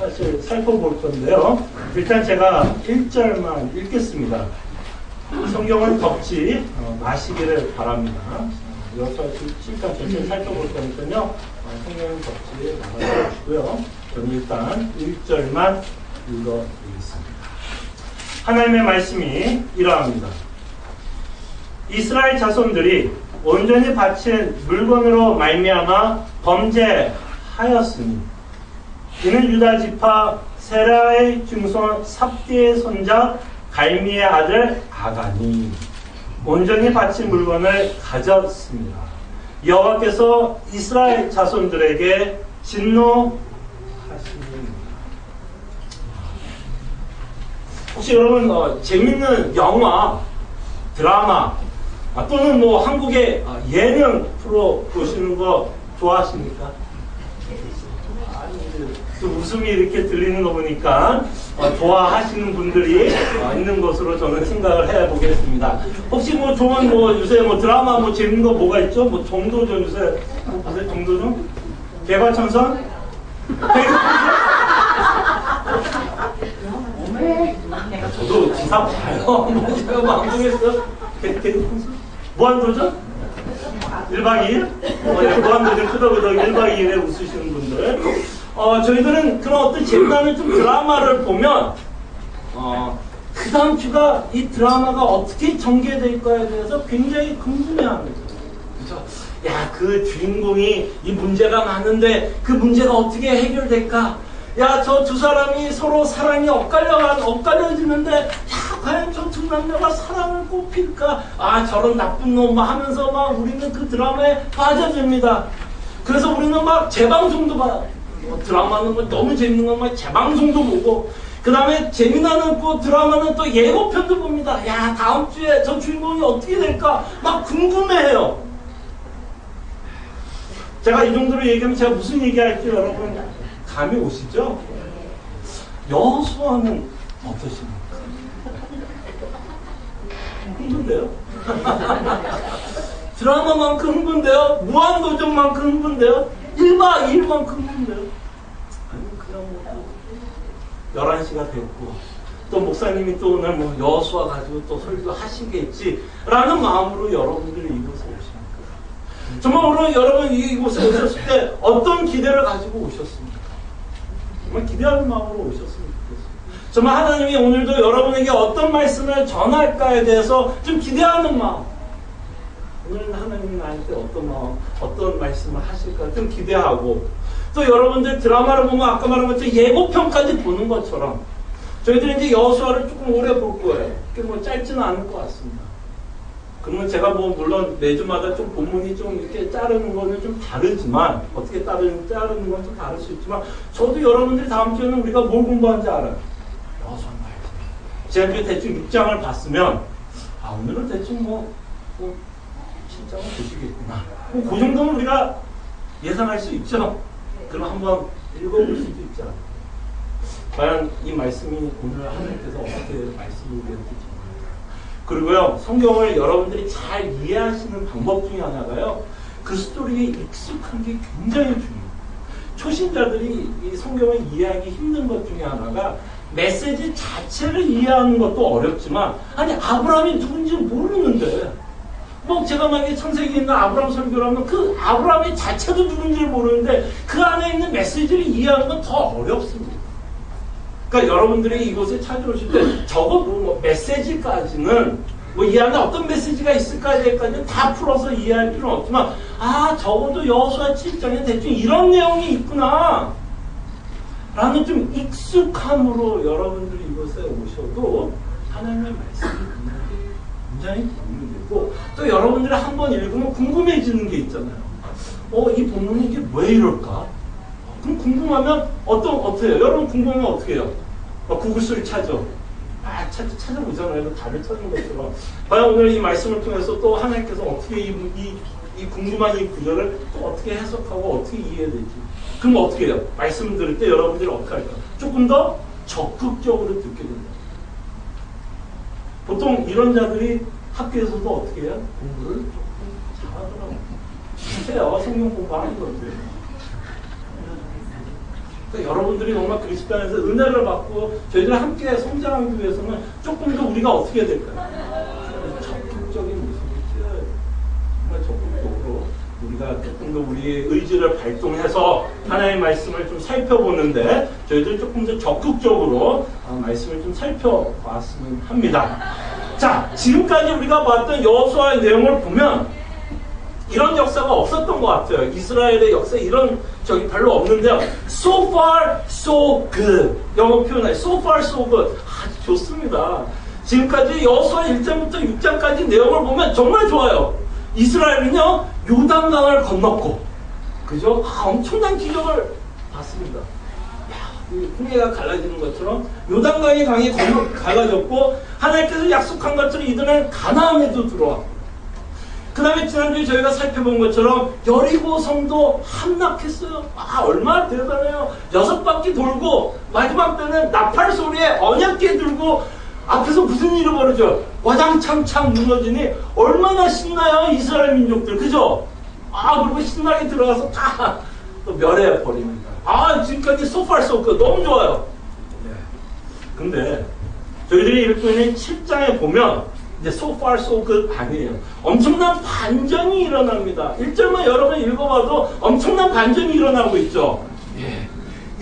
사실 살펴볼 건데요. 일단 제가 1절만 읽겠습니다. 성경은 덮지 마시기를 바랍니다. 여기서 7장 전체를 살펴볼 거니까요. 성경은 덮지 말아주시고요. 저는 일단 1절만 읽어드리겠습니다. 하나님의 말씀이 이러합니다. 이스라엘 자손들이 온전히 바친 물건으로 말미암아 범죄하였으니 이는 유다 지파 세라의 증손 삽디의 손자 갈미의 아들 아간이 온전히 바친 물건을 가졌습니다. 여호와께서 이스라엘 자손들에게 진노하시니. 혹시 여러분 재밌는 영화, 드라마 또는 뭐 한국의 예능 프로 보시는 거 좋아하십니까? 또 웃음이 이렇게 들리는 거 보니까 좋아하시는 분들이 있는 것으로 저는 생각을 해보겠습니다. 혹시 뭐 좋은 요새 드라마 재밌는 거 뭐가 있죠? 정도전 요새 보세요. 정도전? 개과천선? 저도 기사 봐요. 제가 방송에서 무한도전? 1박 2일? 무한도전 끄덕끄덕 1박 2일에 웃으시는 분들. 저희들은 그런 어떤 재미나는 좀 드라마를 보면, 그 다음 주가 이 드라마가 어떻게 전개될까에 대해서 굉장히 궁금해 합니다. 그죠? 야, 그 주인공이 이 문제가 많은데 그 문제가 어떻게 해결될까? 야, 저 두 사람이 서로 사랑이 엇갈려지는데, 야, 과연 저 두 남녀가 사랑을 꽃필까? 저런 나쁜 놈 하면서 우리는 그 드라마에 빠져듭니다. 그래서 우리는 재방송도 봐요. 드라마는 너무 재밌는 건 재방송도 보고, 그 다음에 재미나는 드라마는 또 예고편도 봅니다. 야, 다음 주에 저 주인공이 어떻게 될까? 궁금해해요. 제가 이 정도로 얘기하면 제가 무슨 얘기할지 여러분 감이 오시죠? 여호수아는 어떠십니까? 흥분돼요? 드라마만큼 흥분돼요? 무한도전만큼 흥분돼요? 1박 2일만큼 흥분돼요? 아니, 그냥 11시가 됐고, 또 목사님이 또 오늘 여호수아 가지고 또 설교 하시겠지 라는 마음으로 여러분들이 이곳에 오십니까? 정말 오늘 여러분 이곳에 오셨을 때 어떤 기대를 가지고 오셨습니까? 정말 기대하는 마음으로 오셨으면 좋겠습니다. 정말 하나님이 오늘도 여러분에게 어떤 말씀을 전할까에 대해서 좀 기대하는 마음, 오늘 하나님이 나한테 어떤 마음, 어떤 말씀을 하실까 좀 기대하고, 또 여러분들 드라마를 보면 아까 말한 것처럼 예고편까지 보는 것처럼 저희들이 이제 여호수아를 조금 오래 볼 거예요. 그렇게 짧지는 않을 것 같습니다. 그러면 제가 물론 매주마다 좀 본문이 좀 이렇게 자르는 거는 좀 다르지만, 어떻게 자르는 건 좀 다를 수 있지만, 저도 여러분들이 다음 주에는 우리가 뭘 공부하는지 알아요. 여호수아 말씀. 지난주에 대충 6장을 봤으면, 오늘은 대충 7장을 보시겠구나. 그 정도는 우리가 예상할 수 있죠. 그럼 한번 읽어볼 수도 있잖아요. 과연 이 말씀이 오늘 하나님께서 어떻게 말씀을 우리한테 그리고요, 성경을 여러분들이 잘 이해하시는 방법 중에 하나가요, 그 스토리에 익숙한 게 굉장히 중요해요. 초신자들이 이 성경을 이해하기 힘든 것 중에 하나가 메시지 자체를 이해하는 것도 어렵지만, 아브라함이 누군지 모르는데, 제가 만약에 창세기에 있는 아브라함 설교를 하면 그 아브라함의 자체도 누군지를 모르는데 그 안에 있는 메시지를 이해하는 건 더 어렵습니다. 그러니까 여러분들이 이곳에 찾아오실 때 적어도 메시지까지는 이 안에 어떤 메시지가 있을까지는 다 풀어서 이해할 필요는 없지만, 적어도 여호수아 7장에 대충 이런 내용이 있구나 라는 좀 익숙함으로 여러분들이 이곳에 오셔도 하나님의 말씀이 굉장히 도움이 되고, 또 여러분들이 한번 읽으면 궁금해지는 게 있잖아요. 이 본문이 이게 왜 이럴까? 그럼 궁금하면 어떻게 해요? 여러분 궁금하면 어떻게 해요? 구글소리 찾죠. 찾아보잖아요. 답을 찾는 것처럼. 과연 오늘 이 말씀을 통해서 또 하나님께서 어떻게 이 궁금한 이 구절을 또 어떻게 해석하고 어떻게 이해해야 될지. 그럼 어떻게 해요? 말씀 들을 때 여러분들이 어떻게 할까? 조금 더 적극적으로 듣게 된다. 보통 이런 자들이 학교에서도 어떻게 해요? 공부를 조금 잘하더라고요. 해요. 성경 공부하는 건데. 그러니까 여러분들이 정말 그리스도 안에서 은혜를 받고 저희들이 함께 성장하기 위해서는 조금 더 우리가 어떻게 해야 될까요? 적극적인 모습이죠. 정말 적극적으로 우리가 조금 더 우리의 의지를 발동해서 하나님의 말씀을 좀 살펴보는데 저희들 조금 더 적극적으로 말씀을 좀 살펴봤으면 합니다. 자, 지금까지 우리가 봤던 여호수아의 내용을 보면 이런 역사가 없었던 것 같아요. 이스라엘의 역사에 이런 적이 별로 없는데요. So far, so good. 영어 표현에 so far, so good. 아주 좋습니다. 지금까지 여호수아 1장부터 6장까지 내용을 보면 정말 좋아요. 이스라엘은요, 요단강을 건넜고, 그죠? 엄청난 기적을 봤습니다. 홍해가 갈라지는 것처럼 요단강의 강이 갈라졌고, 하나님께서 약속한 것처럼 이들은 가나안에도 들어왔고, 그 다음에 지난주에 저희가 살펴본 것처럼 여리고 성도 함락했어요. 얼마나 대단해요. 6바퀴 돌고 마지막 때는 나팔 소리에 언약궤 들고 앞에서 무슨 일이 벌어져? 와장창창 무너지니 얼마나 신나요, 이스라엘 민족들. 그죠? 그리고 신나게 들어가서 다 또 멸해버립니다. 지금까지 so far so good. 너무 좋아요. 네. 근데 저희들이 읽고 있는 7장에 보면 이제 so far so good 아니에요. 엄청난 반전이 일어납니다. 1절만 여러분 읽어봐도 엄청난 반전이 일어나고 있죠. 예.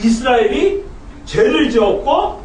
이스라엘이 죄를 지었고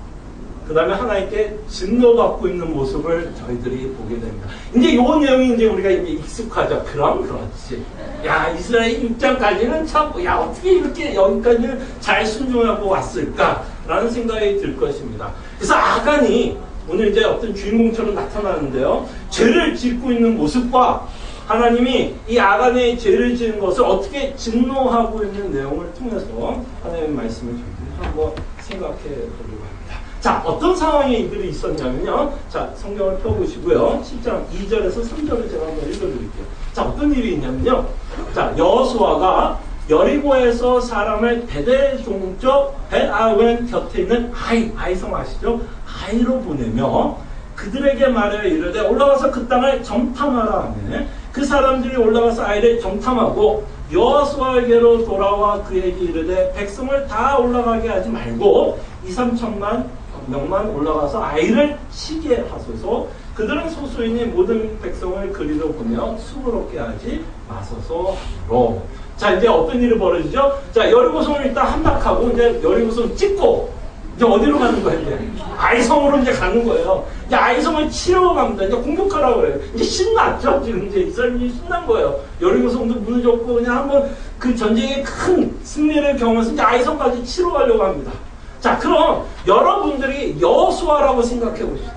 그 다음에 하나님께 진노받고 있는 모습을 저희들이 보게 됩니다. 이제 요 내용이 이제 우리가 이제 익숙하죠. 그럼 그렇지. 야, 이스라엘 6장까지는 참, 어떻게 이렇게 여기까지는 잘 순종하고 왔을까라는 생각이 들 것입니다. 그래서 아간이 오늘 이제 어떤 주인공처럼 나타나는데요. 죄를 짓고 있는 모습과 하나님이 이 아간의 죄를 지은 것을 어떻게 진노하고 있는 내용을 통해서 하나님의 말씀을 저희들이 한번 생각해 보려고 합니다. 자, 어떤 상황에 이들이 있었냐면요. 자, 성경을 펴보시고요. 10장 2절에서 3절을 제가 한번 읽어드릴게요. 자, 어떤 일이 있냐면요. 자, 여호수아가 여리고에서 사람을 대대종족 벳아웬 곁에 있는 아이성 아시죠? 아이로 보내며 그들에게 말하여 이르되 올라가서 그 땅을 정탐하라 하매 그 사람들이 올라가서 아이를 정탐하고 여호수아에게로 돌아와 그에게 이르되 백성을 다 올라가게 하지 말고 2-3천만 명만 올라가서 아이를 치게 하소서. 그들은 소수이니 모든 백성을 그리로 보며 수고롭게 하지 마소서로. 자, 이제 어떤 일이 벌어지죠? 자, 여리고성을 일단 함락하고 이제 여리고성 찍고 이제 어디로 가는 거예요? 이제 아이성으로 이제 가는 거예요. 이제 아이성을 치러 갑니다. 이제 공격하라고 그래요. 이제 신났죠. 지금 이제 이스라엘이 신난 거예요. 여리고성도 무너졌고 그냥 한번 그 전쟁의 큰 승리를 경험해서 이제 아이성까지 치러 가려고 합니다. 자, 그럼 여러분들이 여호수아라고 생각해 봅시다.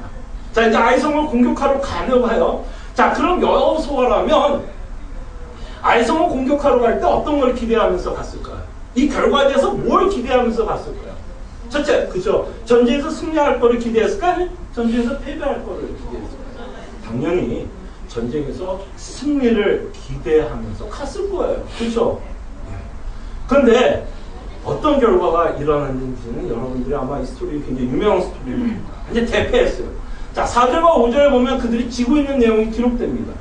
자, 이제 아이성을 공격하러 가려고 해요. 자, 그럼 여호수아라면 아이성을 공격하러 갈 때 어떤 걸 기대하면서 갔을까요? 이 결과에 대해서 뭘 기대하면서 갔을까요? 첫째, 그죠? 전쟁에서 승리할 거를 기대했을까요? 전쟁에서 패배할 거를 기대했을까요? 당연히 전쟁에서 승리를 기대하면서 갔을 거예요. 그렇죠? 그런데 어떤 결과가 일어났는지는 여러분들이 아마 이 스토리 굉장히 유명한 스토리입니다. 이제 대패했어요. 자, 4절과 5절에 보면 그들이 지고 있는 내용이 기록됩니다.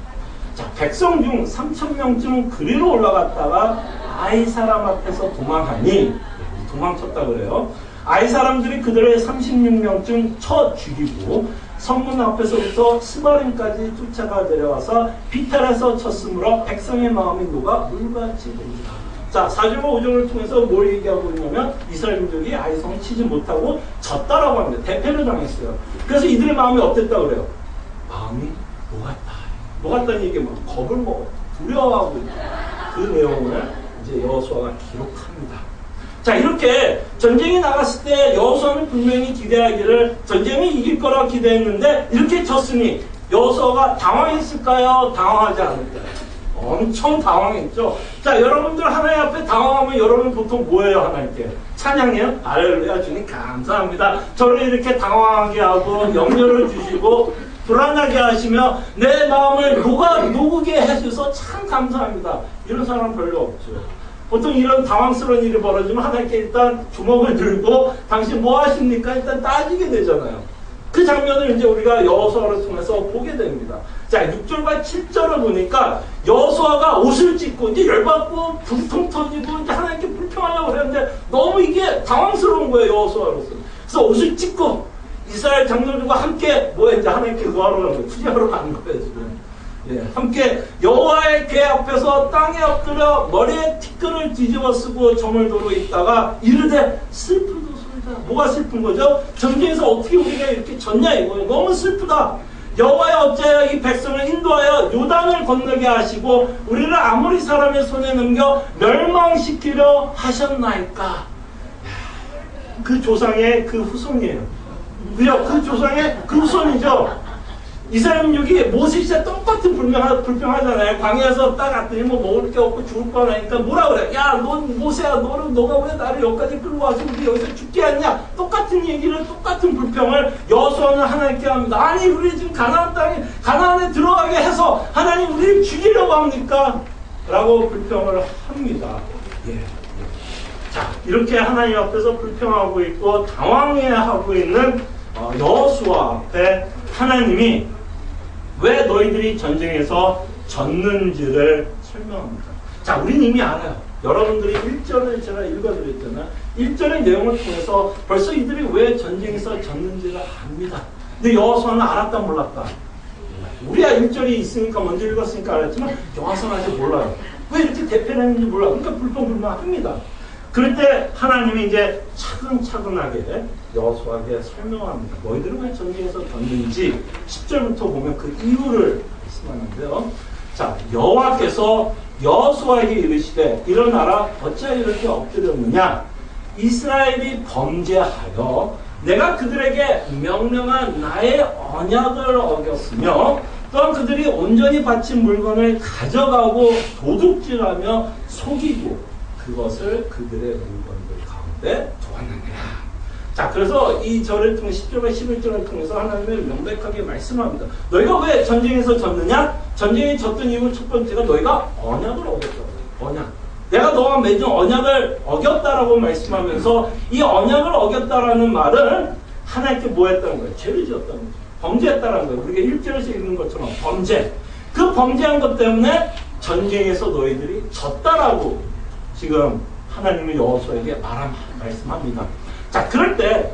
자, 백성 중 3,000명쯤은 그리로 올라갔다가 아이 사람 앞에서 도망하니 도망쳤다 그래요. 아이 사람들이 그들의 36명쯤 쳐 죽이고 성문 앞에서부터 스바림까지 쫓아가 내려와서 비탈에서 쳤으므로 백성의 마음이 녹아 물같이 됩니다. 자, 4절과 5절을 통해서 뭘 얘기하고 있냐면 이스라엘 민족이 아이성을 치지 못하고 졌다라고 합니다. 대패를 당했어요. 그래서 이들의 마음이 어땠다 그래요? 마음이 녹았다. 녹았다는 얘기 뭐 겁을 먹어 두려워하고 있다. 그 내용을 이제 여호수아가 기록합니다. 자, 이렇게 전쟁이 나갔을 때 여호수아는 분명히 기대하기를 전쟁이 이길 거라고 기대했는데 이렇게 졌으니 여호수아가 당황했을까요? 당황하지 않을까요? 엄청 당황했죠. 자, 여러분들 하나님 앞에 당황하면 여러분 보통 뭐예요? 하나님께 찬양해요? 할렐루야, 주님 감사합니다. 저를 이렇게 당황하게 하고 염려를 주시고 불안하게 하시며 내 마음을 녹게 해주셔서 참 감사합니다. 이런 사람 별로 없죠. 보통 이런 당황스러운 일이 벌어지면 하나님께 일단 주먹을 들고 당신 뭐 하십니까? 일단 따지게 되잖아요. 그 그 장면을 이제 우리가 여호수아를 통해서 보게 됩니다. 자, 6절과 7절을 보니까 여호수아가 옷을 찢고 이제 열받고 불통 터지고 이제 하나님께 불평하려고 그랬는데 너무 이게 당황스러운 거예요, 여호수아로서. 그래서 옷을 찢고 이스라엘 장로들과 함께 이제 하나님께 구하러 가는 거예요. 투쟁하러 가는 거예요, 지금. 예, 함께 여호와의 궤 앞에서 땅에 엎드려 머리에 티끌을 뒤집어 쓰고 저물도로 있다가 이르되 슬프도소이다. 뭐가 슬픈 거죠? 전쟁에서 어떻게 우리가 이렇게 졌냐 이거예요. 너무 슬프다. 여호와여 어찌하여 이 백성을 인도하여 요단을 건너게 하시고 우리를 아모리 사람의 손에 넘겨 멸망시키려 하셨나이까. 그 조상의 그 후손이에요. 그죠? 그 조상의 그 후손이죠. 이스라엘은 여기 모세 진짜 똑같은 불평하잖아요. 광야에서 딱 왔더니 먹을 게 없고 죽을 거 하니까 뭐라 그래? 야, 넌 모세야, 너가 왜 나를 여기까지 끌고 와서 우리 여기서 죽게 했냐? 똑같은 얘기를, 똑같은 불평을 여호수아는 하나님께 합니다. 아니, 우리 지금 가나안에 들어가게 해서 하나님 우리를 죽이려고 합니까? 라고 불평을 합니다. 예. 자, 이렇게 하나님 앞에서 불평하고 있고 당황해하고 있는 여호수아 앞에 하나님이 왜 너희들이 전쟁에서 졌는지를 설명합니다. 자, 우리는 이미 알아요. 여러분들이 1절을 제가 읽어드렸잖아요. 1절의 내용을 통해서 벌써 이들이 왜 전쟁에서 졌는지를 압니다. 근데 여호수아는 알았다 몰랐다. 우리야 1절이 있으니까 먼저 읽었으니까 알았지만 여호수아는 아직 몰라요. 왜 이렇게 대패했는지 몰라. 그러니까 불평불만합니다. 그럴 때 하나님이 이제 차근차근하게 여호수아에게 설명합니다. 너희들은 왜 전쟁에서 졌는지 10절부터 보면 그 이유를 말씀하는데요. 자, 여호와께서 여호수아에게 이르시되 일어나라 어찌하여 이렇게 엎드렸느냐. 이스라엘이 범죄하여 내가 그들에게 명령한 나의 언약을 어겼으며 또한 그들이 온전히 바친 물건을 가져가고 도둑질하며 속이고 그것을 그들의 물건들 가운데 두었느니라. 자, 그래서 이 절을 통해 10절과 11절을 통해서 하나님을 명백하게 말씀합니다. 너희가 왜 전쟁에서 졌느냐? 전쟁에 졌던 이유 첫 번째가 너희가 언약을 어겼다고. 언약. 내가 너와 맺은 언약을 어겼다라고 말씀하면서 이 언약을 어겼다라는 말은 하나님께 뭐 했다는 거예요? 죄를 지었다는 거죠. 범죄했다는 거예요. 우리가 1절에서 읽는 것처럼 범죄. 그 범죄한 것 때문에 전쟁에서 너희들이 졌다라고 지금 하나님이 여호수아에게 말씀합니다. 자, 그럴 때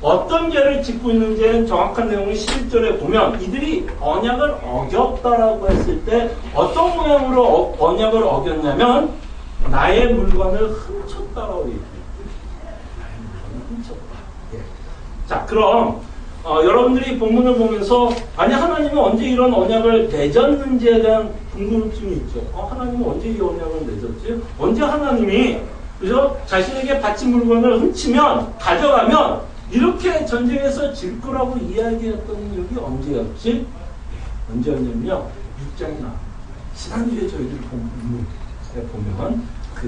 어떤 죄를 짓고 있는지는 정확한 내용을 11절에 보면 이들이 언약을 어겼다라고 했을 때 어떤 모양으로 언약을 어겼냐면 나의 물건을 훔쳤다라고 얘기해요. 나의 물건을 훔쳤다. 예. 자, 그럼 여러분들이 본문을 보면서 아니 하나님은 언제 이런 언약을 맺었는지에 대한 궁금증이 있죠. 하나님은 언제 이 언약을 맺었지? 언제 하나님이 그죠? 자신에게 바친 물건을 훔치면 가져가면 이렇게 전쟁에서 질 거라고 이야기했던 적이 언제였지? 언제였냐면요 6장이나 지난주에 저희들이 본 본문에 보면 그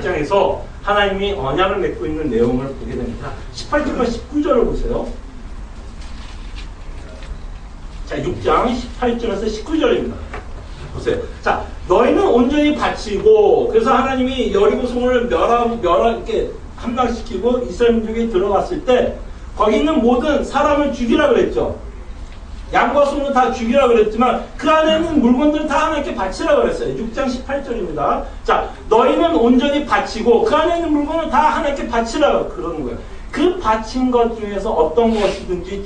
6장에서 하나님이 언약을 맺고 있는 내용을 보게 됩니다. 18절과 19절을 보세요. 자, 6장 18절에서 19절입니다. 보세요. 자, 너희는 온전히 바치고, 그래서 하나님이 여리고성을 이렇게 함락시키고 이스라엘 민족이 들어갔을 때, 거기 있는 모든 사람을 죽이라 그랬죠. 양과 소는 다 죽이라 그랬지만, 그 안에 있는 물건들은 다 하나님께 바치라 그랬어요. 6장 18절입니다. 자, 너희는 온전히 바치고, 그 안에 있는 물건은 다 하나님께 바치라 그러는 거예요. 그 바친 것 중에서 어떤 것이든지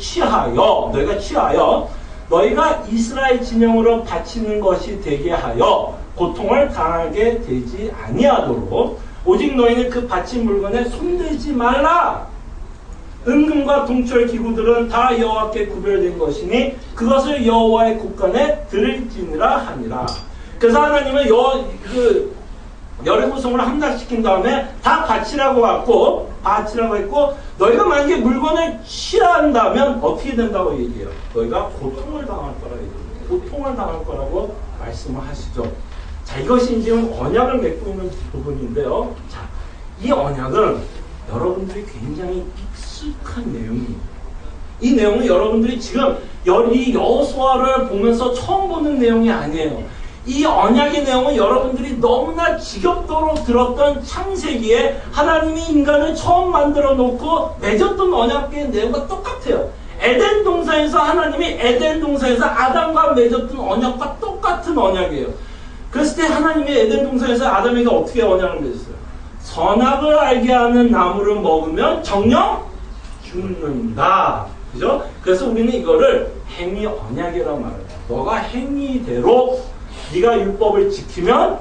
너희가 취하여, 너희가 이스라엘 진영으로 바치는 것이 되게 하여 고통을 당하게 되지 아니하도록 오직 너희는 그 바친 물건에 손대지 말라. 은금과 동철 기구들은 다 여호와께 구별된 것이니 그것을 여호와의 곳간에 드릴지니라 하니라. 그래서 하나님은 여리고성을 함락시킨 다음에 다 바치라고 했고 너희가 만약에 물건을 취한다면 어떻게 된다고 얘기해요? 너희가 고통을 당할 거라고 얘기해요. 고통을 당할 거라고 말씀을 하시죠. 자, 이것이 지금 언약을 맺고 있는 부분인데요. 자, 이 언약은 여러분들이 굉장히 익숙한 내용이에요. 이 내용은 여러분들이 지금 이 여호수아를 보면서 처음 보는 내용이 아니에요. 이 언약의 내용은 여러분들이 너무나 지겹도록 들었던 창세기에 하나님이 인간을 처음 만들어 놓고 맺었던 언약의 내용과 똑같아요. 에덴 동산에서 하나님이 에덴 동산에서 아담과 맺었던 언약과 똑같은 언약이에요. 그랬을 때 하나님이 에덴 동산에서 아담에게 어떻게 언약을 맺었어요? 선악을 알게 하는 나무를 먹으면 정녕 죽는다. 그죠? 그래서 우리는 이거를 행위 언약이라고 말해요. 너가 행위대로 네가 율법을 지키면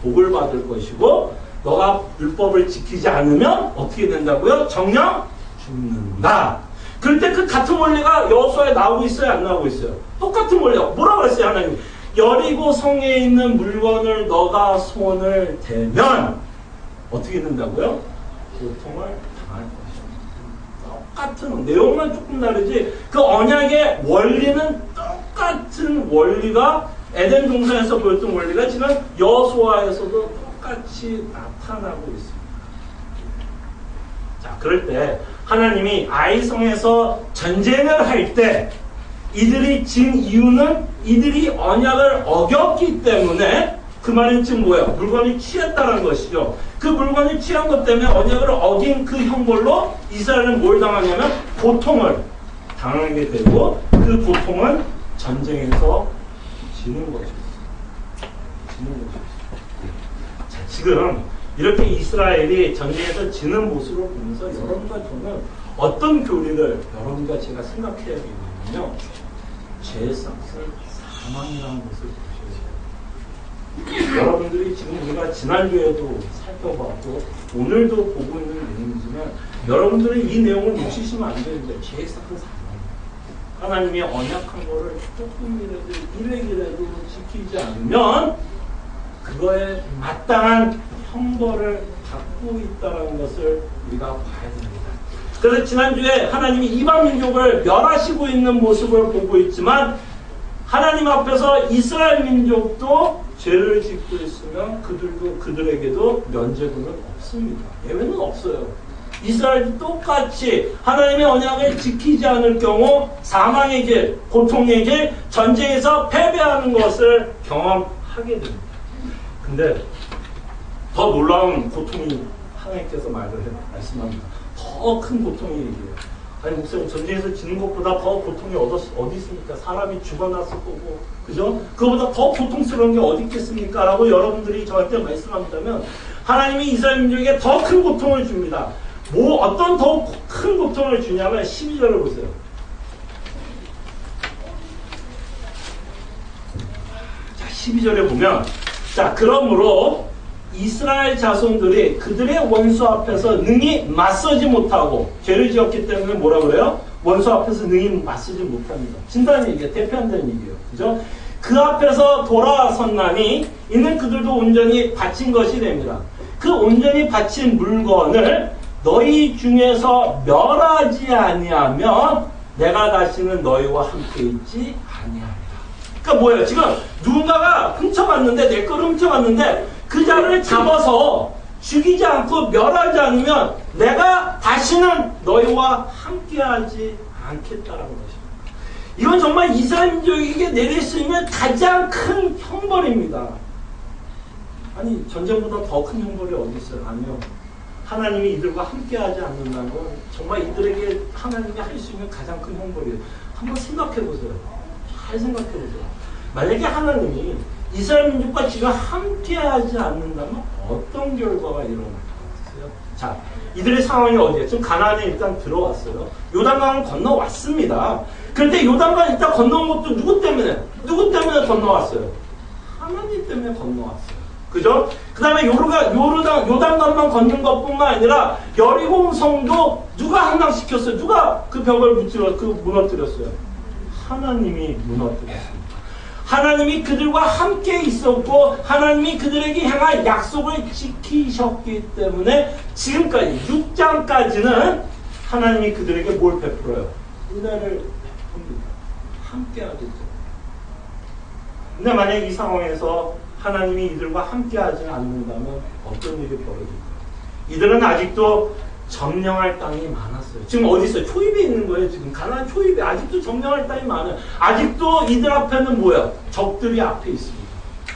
복을 받을 것이고 너가 율법을 지키지 않으면 어떻게 된다고요? 정녕 죽는다. 그럴 때 그 같은 원리가 여호수아에 나오고 있어요? 안 나오고 있어요? 똑같은 원리가 뭐라고 그랬어요? 하나님 여리고 성에 있는 물건을 너가 손을 대면 어떻게 된다고요? 고통을 당할 것이다. 똑같은 내용만 조금 다르지 그 언약의 원리는 똑같은 원리가 에덴 동산에서 보였던 원리가 지금 여호수아에서도 똑같이 나타나고 있습니다. 자, 그럴 때 하나님이 아이성에서 전쟁을 할 때 이들이 진 이유는 이들이 언약을 어겼기 때문에 그 말은 지금 뭐예요? 물건이 취했다는 것이죠. 그 물건이 취한 것 때문에 언약을 어긴 그 형벌로 이스라엘은 뭘 당하냐면 고통을 당하게 되고 그 고통은 전쟁에서 지는 것이었어요. 자, 지금 이렇게 이스라엘이 전쟁에서 지는 모습을 보면서 여러분과 저는 어떤 교리를 여러분과 제가 생각해야 되냐면요. 죄의 싹을 사망이라는 것을 보셔야 돼요. 여러분들이 지금 우리가 지난주에도 살펴봤고 오늘도 보고 있는 내용이지만 여러분들은 이 내용을 놓치시면 안 되는데 죄의 싹은 사망입니다. 하나님이 언약한 거를 조금이라도 일획이라도 지키지 않으면 그거에 마땅한 형벌을 받고 있다는 것을 우리가 봐야 됩니다. 그래서 지난주에 하나님이 이방 민족을 멸하시고 있는 모습을 보고 있지만 하나님 앞에서 이스라엘 민족도 죄를 짓고 있으면 그들에게도 면죄부는 없습니다. 예외는 없어요. 이스라엘도 똑같이 하나님의 언약을 지키지 않을 경우 사망의 길, 고통의 길, 전쟁에서 패배하는 것을 경험하게 됩니다. 근데 더 놀라운 고통이 하나님께서 말씀합니다. 더 큰 고통이 얘기해요. 아니 목사님 전쟁에서 지는 것보다 더 고통이 어디 있습니까? 사람이 죽어났을 거고 그죠? 그거보다 더 고통스러운 게 어디 있겠습니까? 라고 여러분들이 저한테 말씀한다면 하나님이 이스라엘 민족에게 더 큰 고통을 줍니다. 어떤 더 큰 고통을 주냐면 12절을 보세요. 자 12절에 보면 자 그러므로 이스라엘 자손들이 그들의 원수 앞에서 능히 맞서지 못하고 죄를 지었기 때문에 뭐라 그래요? 원수 앞에서 능히 맞서지 못합니다. 진단의 얘기예요. 대표한다는 얘기예요. 그죠? 그 앞에서 돌아섰나니 이는 그들도 온전히 바친 것이 됩니다. 그 온전히 바친 물건을 너희 중에서 멸하지 아니하면 내가 다시는 너희와 함께 있지 아니하리라. 그러니까 뭐예요? 지금 누군가가 훔쳐갔는데 내 거를 훔쳐갔는데 그 자를 잡아서 죽이지 않고 멸하지 않으면 내가 다시는 너희와 함께하지 않겠다라는 것입니다. 이건 정말 이스라엘 민족에게 내릴 수 있는 가장 큰 형벌입니다. 아니 전쟁보다 더 큰 형벌이 어디 있어요? 아니요. 하나님이 이들과 함께하지 않는다는 건 정말 이들에게 하나님이 할 수 있는 가장 큰 형벌이에요. 한번 생각해보세요. 잘 생각해보세요. 만약에 하나님이 이스라엘 민족과 지금 함께하지 않는다면 어떤 결과가 일어날 것 같으세요? 자, 이들의 상황이 어디에? 지금 가나안에 일단 들어왔어요. 요단강을 건너왔습니다. 그런데 요단강 일단 건너온 것도 누구 때문에 건너왔어요? 하나님 때문에 건너왔어요. 그죠? 그 다음에 요단강만 걷는 것뿐만 아니라 여리고 성도 누가 함락시켰어요? 누가 그 벽을 무너뜨렸어요? 하나님이 무너뜨렸습니다. 하나님이 그들과 함께 있었고 하나님이 그들에게 향한 약속을 지키셨기 때문에 지금까지 6장까지는 하나님이 그들에게 뭘 베풀어요? 은혜를 베풉니다. 함께 하겠죠. 근데 만약 이 상황에서 하나님이 이들과 함께 하지 않는다면 어떤 일이 벌어질까요? 이들은 아직도 점령할 땅이 많았어요. 지금 어디 있어요? 초입에 있는 거예요. 지금 가나안 초입에 아직도 점령할 땅이 많아요. 아직도 이들 앞에는 뭐야? 적들이 앞에 있습니다.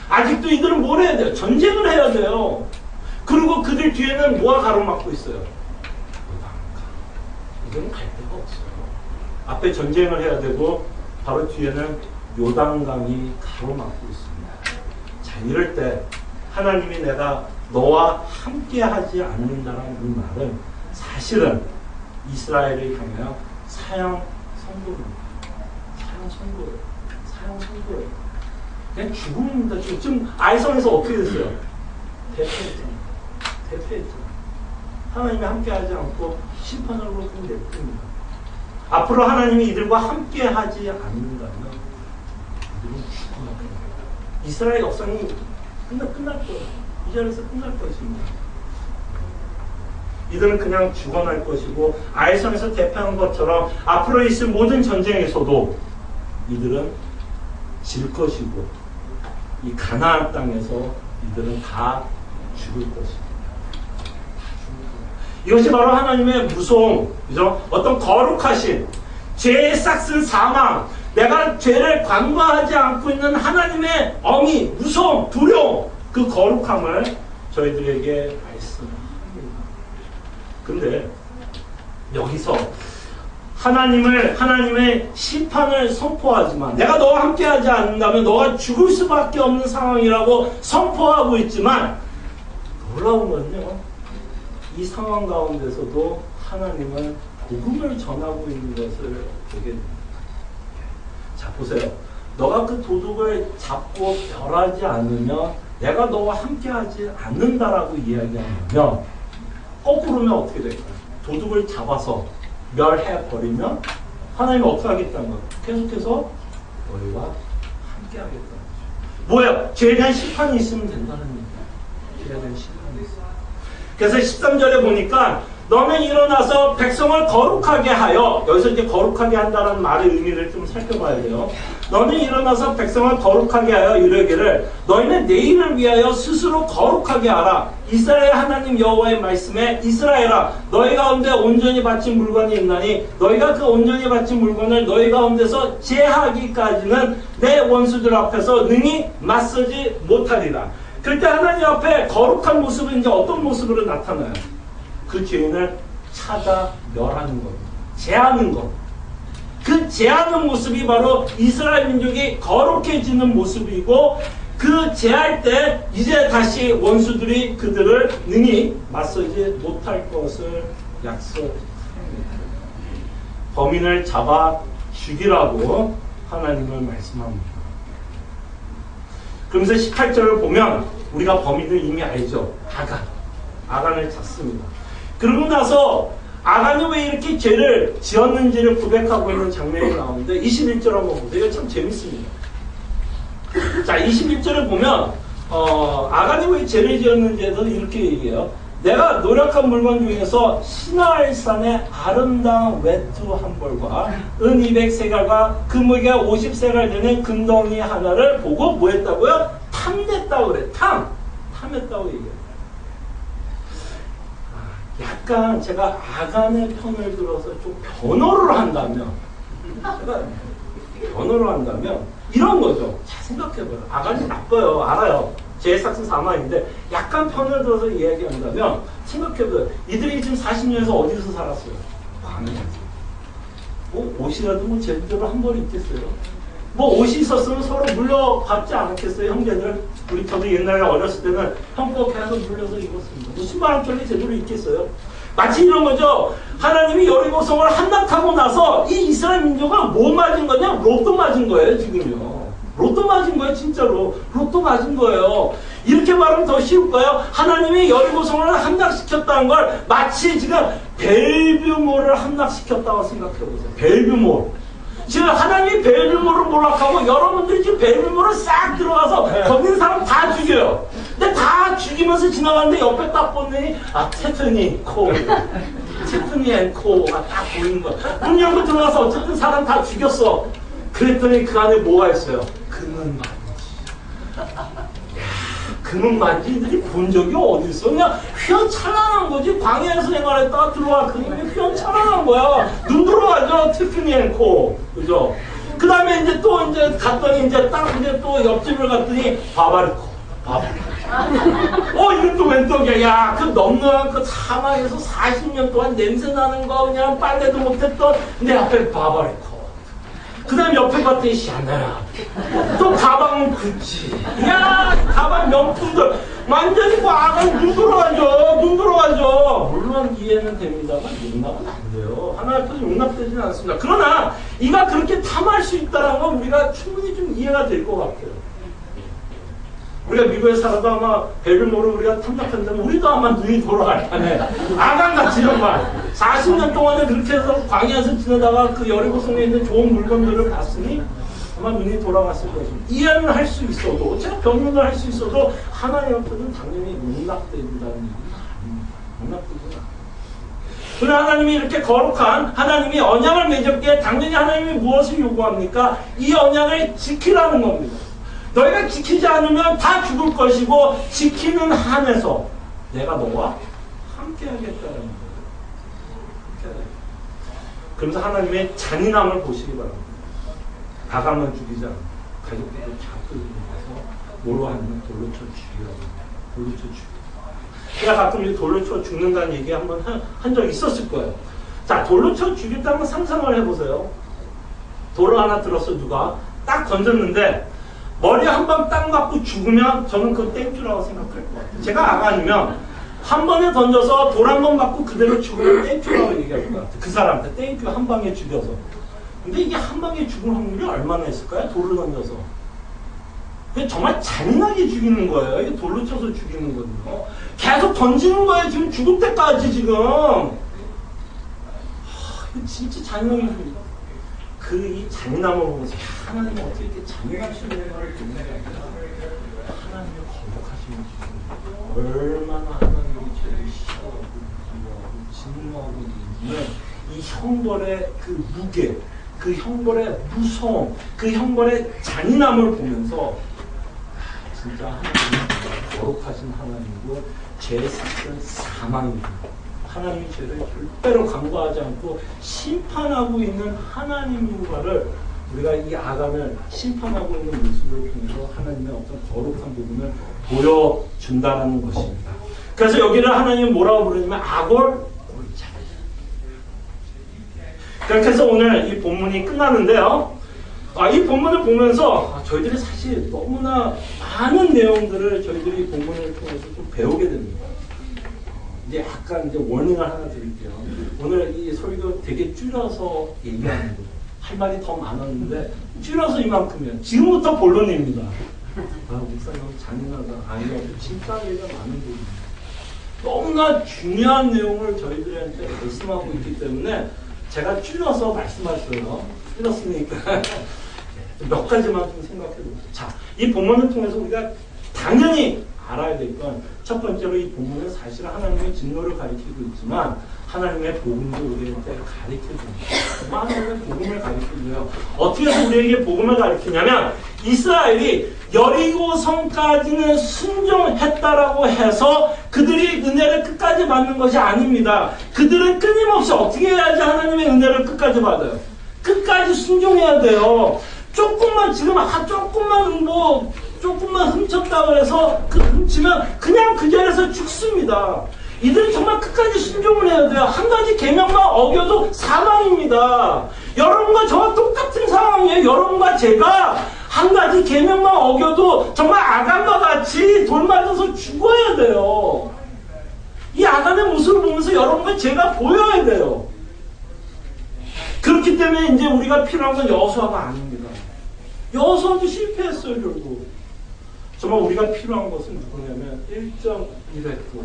아직도 이들은 뭘 해야 돼요? 전쟁을 해야 돼요. 그리고 그들 뒤에는 뭐가 가로막고 있어요? 이들은 갈 데가 없어요. 앞에 전쟁을 해야 되고 바로 뒤에는 요단강이 가로막고 있습니다. 자, 이럴 때 하나님이 내가 너와 함께 하지 않는다는 이 말은 사실은 이스라엘을 향하여 사형 선고입니다. 사형 선고예요. 사형 선고예요. 그냥 죽음입니다. 지금 아이성에서 어떻게 됐어요? 대패했잖아요. 대패했잖아요. 하나님이 함께 하지 않고 심판으로 그냥 냅둡니다. 앞으로 하나님이 이들과 함께 하지 않는다면 이들은 죽어야 됩니다. 이스라엘 역사는 끝날 거예요. 이 자리에서 끝날 것입니다. 이들은 그냥 죽어날 것이고 아이성에서 대패한 것처럼 앞으로 있을 모든 전쟁에서도 이들은 질 것이고 이 가나안 땅에서 이들은 다 죽을 것입니다. 이것이 바로 하나님의 무서움, 그죠? 어떤 거룩하신 죄의 싹슨 사망, 내가 죄를 관과하지 않고 있는 하나님의 엄히, 무서움, 두려움, 그 거룩함을 저희들에게 말씀합니다. 근데 여기서 하나님의 심판을 선포하지만 내가 너와 함께하지 않는다면 너가 죽을 수밖에 없는 상황이라고 선포하고 있지만 놀라운 건요, 이 상황 가운데서도 하나님은 복음을 전하고 있는 것을 보게 됩니다. 자, 보세요. 너가 그 도둑을 잡고 멸하지 않으면 내가 너와 함께하지 않는다라고 이야기하면 거꾸로면 어떻게 될까요? 도둑을 잡아서 멸해버리면 하나님이 어떻게 하겠다는 거예요? 계속해서 너희와 함께하겠다는 거죠. 뭐예요? 죄에 대한 심판이 있으면 된다는 얘기예요. 죄에 대한 심판이 있어요. 그래서 13절에 보니까 너는 일어나서 백성을 거룩하게 하여, 여기서 이제 거룩하게 한다는 말의 의미를 좀 살펴봐야 돼요. 너는 일어나서 백성을 거룩하게 하여 이르기를 너희는 내일을 위하여 스스로 거룩하게 하라. 이스라엘 하나님 여호와의 말씀에 이스라엘아 너희 가운데 온전히 바친 물건이 있나니 너희가 그 온전히 바친 물건을 너희 가운데서 제하기까지는 내 원수들 앞에서 능히 맞서지 못하리라. 그때 하나님 앞에 거룩한 모습은 이제 어떤 모습으로 나타나요? 그 죄인을 찾아 멸하는 것, 제하는 것. 그 제하는 모습이 바로 이스라엘 민족이 거룩해지는 모습이고, 그 제할 때 이제 다시 원수들이 그들을 능히 맞서지 못할 것을 약속합니다. 범인을 잡아 죽이라고 하나님을 말씀합니다. 그러면서 18절을 보면 우리가 범인을 이미 알죠. 아간을 잡습니다. 그러고 나서 아간이 왜 이렇게 죄를 지었는지를 고백하고 있는 장면이 나오는데 21절 한번 보세요. 이거 참 재밌습니다. 자, 21절을 보면 아간이 왜 죄를 지었는지에서 이렇게 얘기해요. 내가 노력한 물건 중에서 시나알산의 아름다운 외투 한 벌과 은 200세갈과 금무게가 50세갈 되는 금덩이 하나를 보고 뭐 했다고요? 탐냈다고 그래. 탐했다고 얘기해요. 약간 제가 아간의 편을 들어서 좀 변호를 한다면 이런 거죠. 잘 생각해봐요. 아간이 나빠요. 알아요. 제 삭슨 사망인데 약간 편을 들어서 이야기한다면 생각해봐요. 이들이 지금 40년에서 어디서 살았어요? 광야에서. 뭐 옷이라도 뭐 제대로 한 벌 있겠어요? 뭐 옷이 있었으면 서로 물려받지 않았겠어요? 형제들. 저도 옛날에 어렸을 때는 형 거 계속 물려서 입었습니다. 뭐 신발 한 켤레 제대로 있겠어요? 마치 이런 거죠. 하나님이 여리고성을 함락하고 나서 이 이스라엘 민족은 뭐 맞은 거냐? 로또 맞은 거예요, 지금요. 로또 맞은 거예요, 진짜로. 로또 맞은 거예요. 이렇게 말하면 더 쉬울까요? 하나님이 여리고성을 함락시켰다는 걸 마치 지금 벨뷰몰을 함락시켰다고 생각해보세요. 벨뷰몰. 지금 하나님이 벨뷰몰을 몰락하고 여러분들이 지금 벨뷰몰을 싹 들어가서 거기 있는 사람 다 죽여요. 근데 다 죽이면서 지나가는데 옆에 딱 보더니 티파니 앤 코가 딱 보이는 거야. 문 열고 들어가서 어쨌든 사람 다 죽였어. 그랬더니 그 안에 뭐가 있어요? 금은 만지. 금은 만지들이 본 적이 어디 있어? 그냥 휘어찬란한 거지. 광야에서 생활했다가 들어와. 그게 휘어찬란한 거야. 눈 들어가죠. 티파니 앤 코. 그죠? 그 다음에 이제 또 이제 갔더니 이제 딱 이제 또 옆집을 갔더니 바바리코. 이건 또 웬 떡이야. 야, 그 넉넉한 그 사막에서 40년 동안 냄새 나는 거 그냥 빨래도 못했던 내 앞에 바바리코. 그 다음 옆에 봤더니 샤넬. 또 가방은 구찌. 야, 가방 명품들. 완전히 뭐 아간 눈 돌아가죠. 눈 돌아가죠. 물론 이해는 됩니다만 용납은 안 돼요. 하나님 앞에서 용납되지는 않습니다. 그러나 이가 그렇게 탐할 수 있다는 건 우리가 충분히 좀 이해가 될 것 같아요. 우리가 미국에 살아도 아마 베를모를 우리가 탐락한다면 우리도 아마 눈이 돌아갈 판에 아간같이 정말 40년 동안에 그렇게 해서 광야에서 지내다가 그 여리고성에 있는 좋은 물건들을 봤으니 아마 눈이 돌아갔을 것입니다. 이해는 할 수 있어도 제가 변론을 할 수 있어도 하나님 앞에는 당연히 용납된다는 얘기는 아닙니다. 용납되지 않아요. 그러나 하나님이 이렇게 거룩한 하나님이 언약을 맺었기에 당연히 하나님이 무엇을 요구합니까? 이 언약을 지키라는 겁니다. 너희가 지키지 않으면 다 죽을 것이고 지키는 한에서 내가 너와 함께 하겠다는 거예요. 그러면서 하나님의 잔인함을 보시기 바랍니다. 아간만 죽이지 않고 가족들도 다 끌고 와서 뭐로 하냐면 돌로 쳐 죽이라고 합니다. 돌로 쳐 죽이. 제가 가끔 이 돌로 쳐 죽는다는 얘기 한번 한 적 있었을 거예요. 자, 돌로 쳐 죽였다는 상상을 해보세요. 돌을 하나 들었어 누가 딱 던졌는데 머리 한 방 딱 맞고 죽으면 저는 그건 땡큐라고 생각할 것 같아요. 제가 아간이면 한 번에 던져서 돌 한 번 맞고 그대로 죽으면 땡큐라고 얘기할 것 같아요. 그 사람한테 땡큐 한 방에 죽여서. 근데 이게 한 방에 죽을 확률이 얼마나 있을까요? 돌을 던져서. 정말 잔인하게 죽이는 거예요. 이게 돌로 쳐서 죽이는 거거든요. 계속 던지는 거예요. 지금 죽을 때까지 지금. 이거 진짜 잔인하게 죽이죠. 이 잔인함을 보면서 하나님은 어떻게 이렇게 잔인하시는 말을 듣는 게 아니라 하나님의 거룩하신 분, 얼마나 하나님이 죄를 싫어하고 진노하고 있는 이 형벌의 그 무게, 그 형벌의 무서움, 그 형벌의 잔인함을 보면서 진짜 하나님은 거룩하신 하나님이고 죄의 삭은 사망입니다. 하나님이 죄를 절대로 간과하지 않고 심판하고 있는 하나님인가를 우리가 이 아간을 심판하고 있는 모습을 통해서 하나님의 어떤 거룩한 부분을 보여준다는 것입니다. 그래서 여기를 하나님은 뭐라고 부르냐면 아골 골짜. 그렇게 해서 오늘 이 본문이 끝나는데요. 이 본문을 보면서 저희들이 사실 너무나 많은 내용들을 저희들이 본문을 통해서 좀 배우게 됩니다. 이제 약간 이제 워닝을 하나 드릴게요. 오늘 이 설교 되게 줄여서 얘기하는 거예요. 할 말이 더 많았는데 줄여서 이만큼이에요. 지금부터 본론입니다. 목사님 잔인하다. 아니요. 진짜 얘기가 많은 부분입니다. 너무나 중요한 내용을 저희들한테 말씀하고 있기 때문에 제가 줄여서 말씀하셔요. 줄였으니까 몇 가지만 좀 생각해 보세요. 자, 이 본문을 통해서 우리가 당연히 알아야 될 건 첫 번째로 이 본문은 사실 하나님의 진노를 가리키고 있지만 하나님의 복음도 우리한테 가리켜줍니다. 하나님의 복음을 가리켜줘요. 어떻게 해서 우리에게 복음을 가리키냐면 이스라엘이 여리고성까지는 순종했다라고 해서 그들이 은혜를 끝까지 받는 것이 아닙니다. 그들은 끊임없이 어떻게 해야지 하나님의 은혜를 끝까지 받아요? 끝까지 순종해야 돼요. 조금만 지금 조금만 훔쳤다고 해서 그 훔치면 그냥 그 자리에서 죽습니다. 이들은 정말 끝까지 순종을 해야 돼요. 한 가지 계명만 어겨도 사망입니다. 여러분과 저와 똑같은 상황이에요. 여러분과 제가 한 가지 계명만 어겨도 정말 아간과 같이 돌 맞아서 죽어야 돼요. 이 아간의 모습을 보면서 여러분과 제가 보여야 돼요. 그렇기 때문에 이제 우리가 필요한 건 여호수아가 아닙니다. 여호수아도 실패했어요, 결국. 정말 우리가 필요한 것은 누구냐면 1.1획도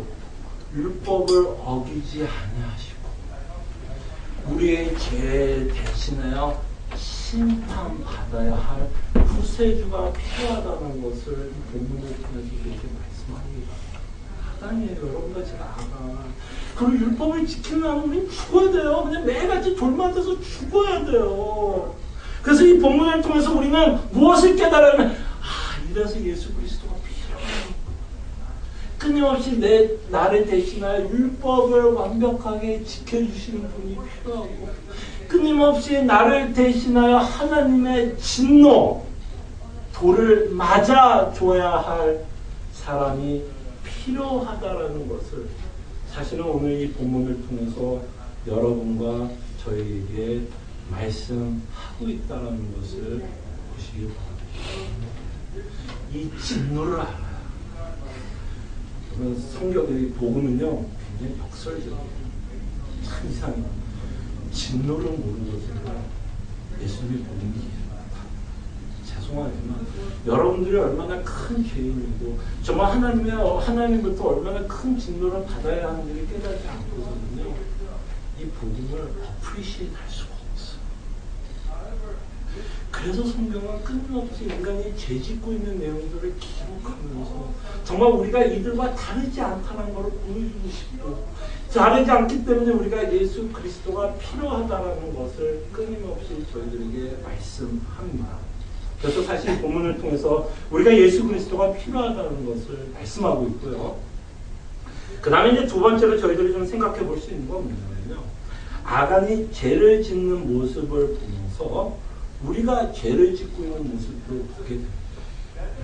율법을 어기지 아니하시고 우리의 죄 대신하여 심판받아야 할 구세주가 필요하다는 것을 본문을 통해서 이렇게 말씀합니다. 아간이에요. 여러분과 제가 아간. 그리고 율법을 지키려면 우리는 죽어야 돼요. 그냥 매일같이 돌맞아서 죽어야 돼요. 그래서 이 본문을 통해서 우리는 무엇을 깨달으면 이래서 예수 그리스도가 필요해요. 끊임없이 나를 대신하여 율법을 완벽하게 지켜주시는 분이 필요하고 끊임없이 나를 대신하여 하나님의 진노 돌을 맞아줘야 할 사람이 필요하다라는 것을 사실은 오늘 이 본문을 통해서 여러분과 저희에게 말씀하고 있다는 것을 보시기 바랍니다. 이 진노를 알아요. 성경의 복음은요 굉장히 역설적이에요. 참 이상해요. 진노를 모르는 것은 예수님의 복음이에요. 죄송하지만 여러분들이 얼마나 큰 죄인이고 정말 하나님부터 얼마나 큰 진노를 받아야 하는지를 깨닫지 않고서는요 이 복음을 어프리시에이트 할 수가 없어요. 그래서 성경은 끊임없이 인간이 죄짓고 있는 내용들을 기록하면서 정말 우리가 이들과 다르지 않다는 것을 보여주고 싶고 다르지 않기 때문에 우리가 예수 그리스도가 필요하다는 것을 끊임없이 저희들에게 말씀합니다. 그래서 사실 이 본문을 통해서 우리가 예수 그리스도가 필요하다는 것을 말씀하고 있고요. 그 다음에 이제 두 번째로 저희들이 좀 생각해 볼 수 있는 건 뭐냐면요. 아간이 죄를 짓는 모습을 보면서 우리가 죄를 짓고 있는 모습도 보게 됩니다.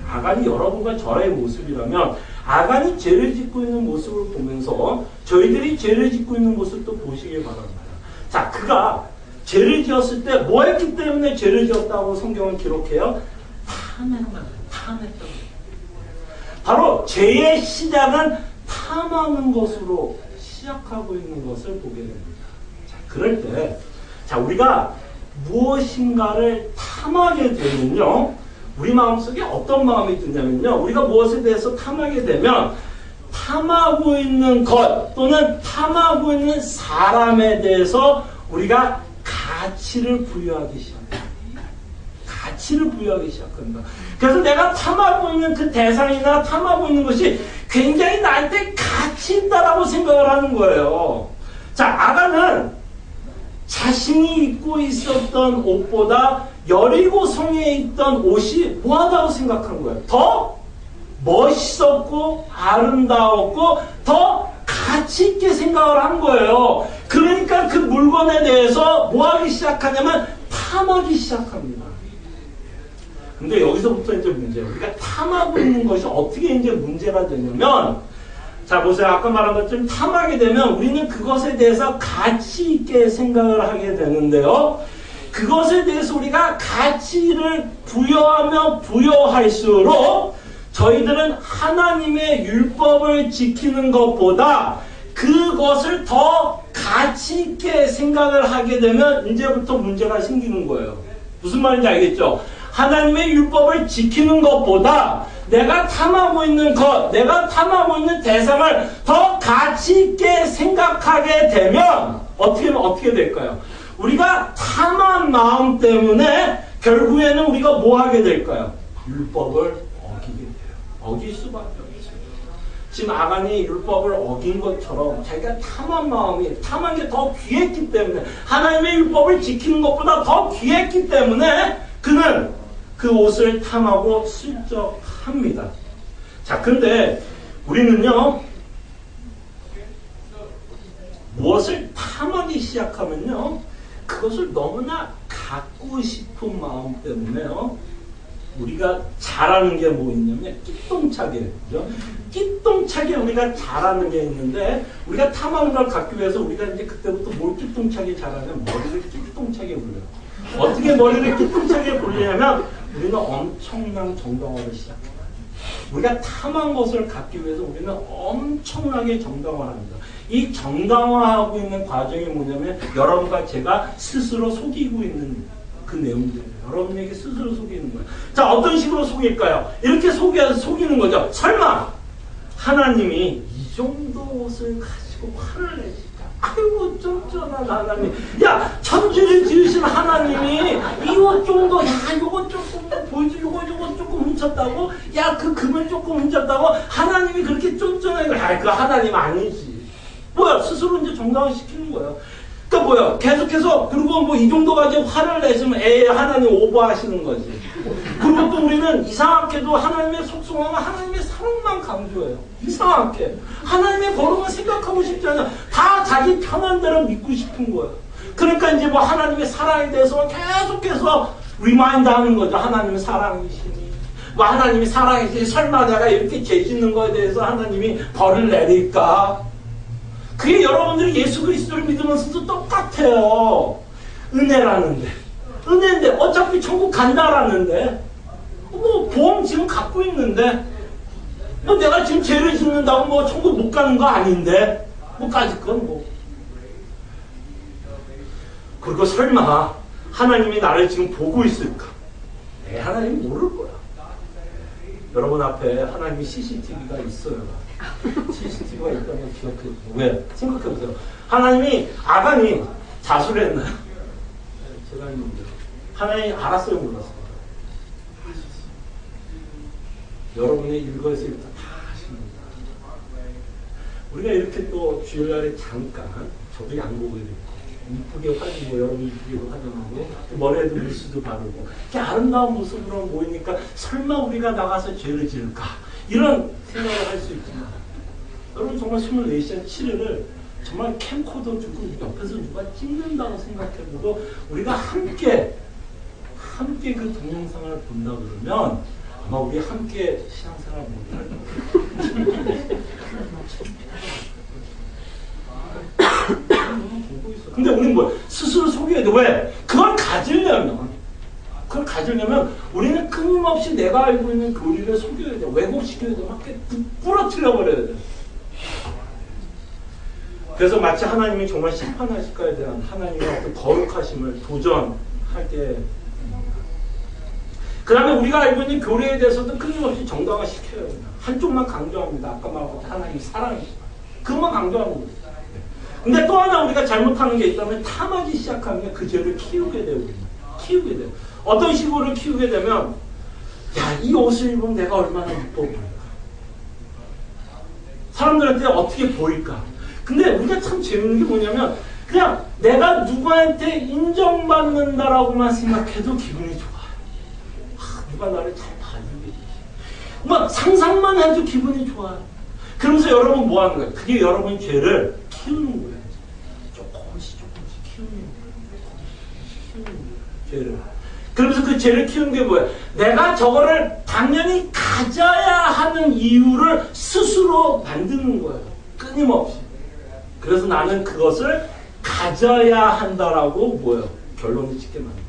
아간이 여러분과 저의 모습이라면 아간이 죄를 짓고 있는 모습을 보면서 저희들이 죄를 짓고 있는 모습도 보시기 바랍니다. 자, 그가 죄를 지었을 때 뭐 했기 때문에 죄를 지었다고 성경은 기록해요? 탐했다고. 바로 죄의 시작은 탐하는 것으로 시작하고 있는 것을 보게 됩니다. 자, 그럴 때, 자, 우리가 무엇인가를 탐하게 되면요, 우리 마음속에 어떤 마음이 드냐면요, 우리가 무엇에 대해서 탐하게 되면 탐하고 있는 것 또는 탐하고 있는 사람에 대해서 우리가 가치를 부여하기 시작합니다. 가치를 부여하기 시작합니다. 그래서 내가 탐하고 있는 그 대상이나 탐하고 있는 것이 굉장히 나한테 가치 있다라고 생각을 하는 거예요. 자, 아간은 자신이 입고 있었던 옷보다 여리고성에 있던 옷이 뭐하다고 생각한 거예요? 더 멋있었고 아름다웠고 더 가치 있게 생각을 한 거예요. 그러니까 그 물건에 대해서 뭐하기 시작하냐면 탐하기 시작합니다. 근데 여기서부터 이제 문제예요. 우리가 탐하고 있는 것이 어떻게 이제 문제가 되냐면, 자 보세요. 아까 말한 것처럼 탐하게 되면 우리는 그것에 대해서 가치 있게 생각을 하게 되는데요. 그것에 대해서 우리가 가치를 부여하면 부여할수록 저희들은 하나님의 율법을 지키는 것보다 그것을 더 가치 있게 생각을 하게 되면 이제부터 문제가 생기는 거예요. 무슨 말인지 알겠죠? 하나님의 율법을 지키는 것보다 내가 탐하고 있는 것, 내가 탐하고 있는 대상을 더 가치 있게 생각하게 되면 어떻게 될까요? 우리가 탐한 마음 때문에 결국에는 우리가 뭐 하게 될까요? 율법을 어기게 돼요. 어길 수밖에 없어요. 지금 아간이 율법을 어긴 것처럼 자기가 탐한 마음이, 탐한 게 더 귀했기 때문에, 하나님의 율법을 지키는 것보다 더 귀했기 때문에 그는 그 옷을 탐하고 슬쩍합니다. 자, 근데 우리는요, 무엇을 탐하기 시작하면요, 그것을 너무나 갖고 싶은 마음 때문에요, 우리가 잘하는 게 뭐 있냐면 끼똥차게, 그죠? 끼똥차게 우리가 잘하는 게 있는데, 우리가 탐하는 걸 갖기 위해서 우리가 이제 그때부터 뭘 끼똥차게 잘하냐면 머리를 끼똥차게 굴려요. 어떻게 머리를 끼똥차게 굴리냐면 우리는 엄청난 정당화를 시작해요. 우리가 탐한 것을 갖기 위해서 우리는 엄청나게 정당화합니다. 이 정당화하고 있는 과정이 뭐냐면 여러분과 제가 스스로 속이고 있는 그 내용들이에요. 여러분에게 스스로 속이는 거예요. 자, 어떤 식으로 속일까요? 이렇게 속이는 거죠. 설마 하나님이 이 정도 옷을 가지고 화를 내실까? 아이고 쫀쫀한 하나님. 야, 천지를 지으신 하나님이 이 옷 정도, 야 요거 조금 보여줘, 요거 조금 훔쳤다고? 야, 그 금을 조금 훔쳤다고? 하나님이 그렇게 쫀쫀하게, 아, 그 하나님 아니지. 뭐야, 스스로 이제 정당화 시키는 거예요. 그러니까 뭐야, 계속해서, 그리고 뭐 이 정도 가지고 화를 내시면 하나님 오버하시는 거지. 그리고 또 우리는 이상하게도 하나님의 속성하고 하나님의 사랑만 강조해요. 이상하게. 하나님의 거룩을 생각하고 싶지 않아. 다 자기 편한 대로 믿고 싶은 거예요. 그러니까 이제 뭐 하나님의 사랑에 대해서 계속해서 리마인드 하는 거죠. 하나님의 사랑이시니. 뭐 하나님이 사랑해서 설마 내가 이렇게 죄 짓는 거에 대해서 하나님이 벌을 내릴까? 그게 여러분들이 예수 그리스도를 믿으면서도 똑같아요. 은혜라는데, 은혜인데 어차피 천국 간다라는데, 뭐 보험 지금 갖고 있는데, 뭐 내가 지금 죄를 짓는다고 뭐 천국 못 가는 거 아닌데, 뭐까짓 건 뭐. 그리고 설마 하나님이 나를 지금 보고 있을까? 네, 하나님 모를 거야. 여러분 앞에 하나님이 CCTV가 있어요. CCTV가 있다면 기억해보세요. 왜? 생각해보세요. 하나님이 아간이 자수를 했나요? 제가 했는데 하나님이 알았어요, 몰랐어요? 여러분의 일거에서 다 하십니다. 우리가 이렇게 또 주일날에 잠깐 저도 양복을 입고 이쁘게 화지고 여러분 이쁘게 화장하고 머리에도 물수도 바르고 이렇게 아름다운 모습으로 모이니까 설마 우리가 나가서 죄를 지을까 이런 생각을 할 수 있지만 여러분 정말 24시간 7일을 정말 캠코더 두고 옆에서 누가 찍는다고 생각해도 우리가 함께 그 동영상을 본다 그러면 아마 우리 함께 신앙생활 못할 거예요. 근데 우리는 뭐 스스로 속여야 돼. 왜? 그걸 가지려면 우리는 끊임없이 내가 알고 있는 교리를 속여야 돼. 왜곡시켜야 돼. 막 이렇게 부러뜨려 버려야 돼. 그래서 마치 하나님이 정말 심판하실까에 대한 하나님의 어떤 거룩하심을 도전할 때, 그 다음에 우리가 알고 있는 교리에 대해서도 끊임없이 정당화시켜요. 한쪽만 강조합니다. 아까 말한 하나님이 사랑이시다. 그것만 강조하는 거예요. 근데 또 하나 우리가 잘못하는 게 있다면 탐하기 시작하면 그 죄를 키우게 돼요. 키우게 돼요. 어떤 식으로 키우게 되면 야, 이 옷을 입으면 내가 얼마나 이뻐 보일까? 사람들한테 어떻게 보일까? 근데 우리가 참 재밌는 게 뭐냐면 그냥 내가 누구한테 인정받는다라고만 생각해도 기분이 좋아요. 누가 나를 잘 봐주게. 막 상상만 해도 기분이 좋아요. 그러면서 여러분 뭐 하는 거예요? 그게 여러분 죄를 키우는 거예요. 조금씩 키우는 거예요. 죄를. 그러면서 그 죄를 키우는 게 뭐예요? 내가 저거를 당연히 가져야 하는 이유를 스스로 만드는 거예요. 끊임없이. 그래서 나는 그것을 가져야 한다라고 뭐예요? 결론을 짓게 만들어요.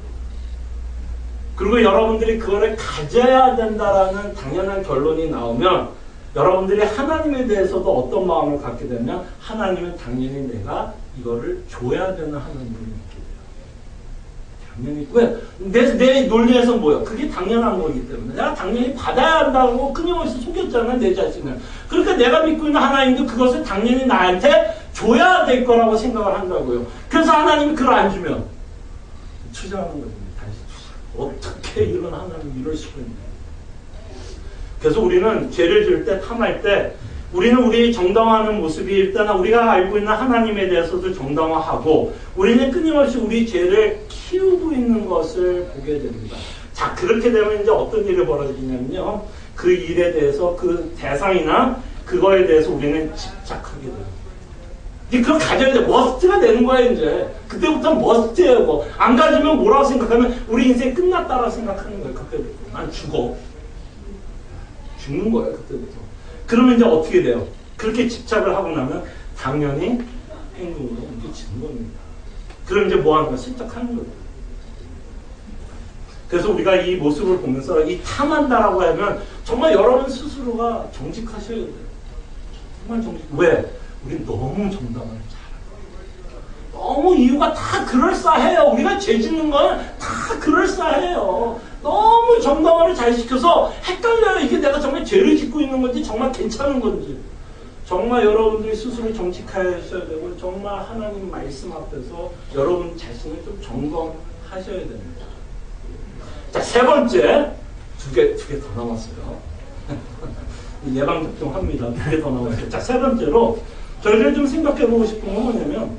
그리고 여러분들이 그거를 가져야 된다라는 당연한 결론이 나오면 여러분들이 하나님에 대해서도 어떤 마음을 갖게 되면 하나님은 당연히 내가 이거를 줘야 되는 하나님을 믿게 돼요. 당연히. 왜? 내 논리에서 뭐야? 그게 당연한 거기 때문에 내가 당연히 받아야 한다고 끊임없이 속였잖아, 내 자신을. 그러니까 내가 믿고 있는 하나님도 그것을 당연히 나한테 줘야 될 거라고 생각을 한다고요. 그래서 하나님이 그걸 안 주면 투자하는 거죠. 다시 투자. 어떻게 이런 하나님이 이럴 수가 있냐. 그래서 우리는 죄를 지을 때, 탐할 때 우리는 우리 정당화하는 모습이 일단 우리가 알고 있는 하나님에 대해서도 정당화하고 우리는 끊임없이 우리 죄를 키우고 있는 것을 보게 됩니다. 자, 그렇게 되면 이제 어떤 일이 벌어지냐면요. 그 일에 대해서 그 대상이나 그거에 대해서 우리는 집착하게 됩니다. 이제 그걸 가져야 돼. 머스트가 되는 거야, 이제. 그때부터 머스트예요, 뭐. 안 가지면 뭐라고 생각하면 우리 인생 끝났다라고 생각하는 거예요, 그때부터. 난 죽어. 죽는 거예요, 그때부터. 그러면 이제 어떻게 돼요? 그렇게 집착을 하고 나면 당연히 행동으로 옮겨지는 겁니다. 그럼 이제 뭐 하는 거야? 슬쩍 하는 거예요. 그래서 우리가 이 모습을 보면서 이 탐한다라고 하면 정말 여러분 스스로가 정직하셔야 돼요. 정말 정직. 왜? 우린 너무 정당을 잘해요. 너무 이유가 다 그럴싸해요. 우리가 죄 짓는 건 다 그럴싸해요. 너무 정당화를 잘 시켜서 헷갈려요. 이게 내가 정말 죄를 짓고 있는 건지 정말 괜찮은 건지. 정말 여러분들이 스스로 정직하셔야 되고 정말 하나님 말씀 앞에서 여러분 자신을 좀 점검하셔야 됩니다. 자, 세 번째. 두 개 더 남았어요. 예방접종 합니다. 2개 더 남았어요. 자, 세 번째로 저희들 좀 생각해보고 싶은 건 뭐냐면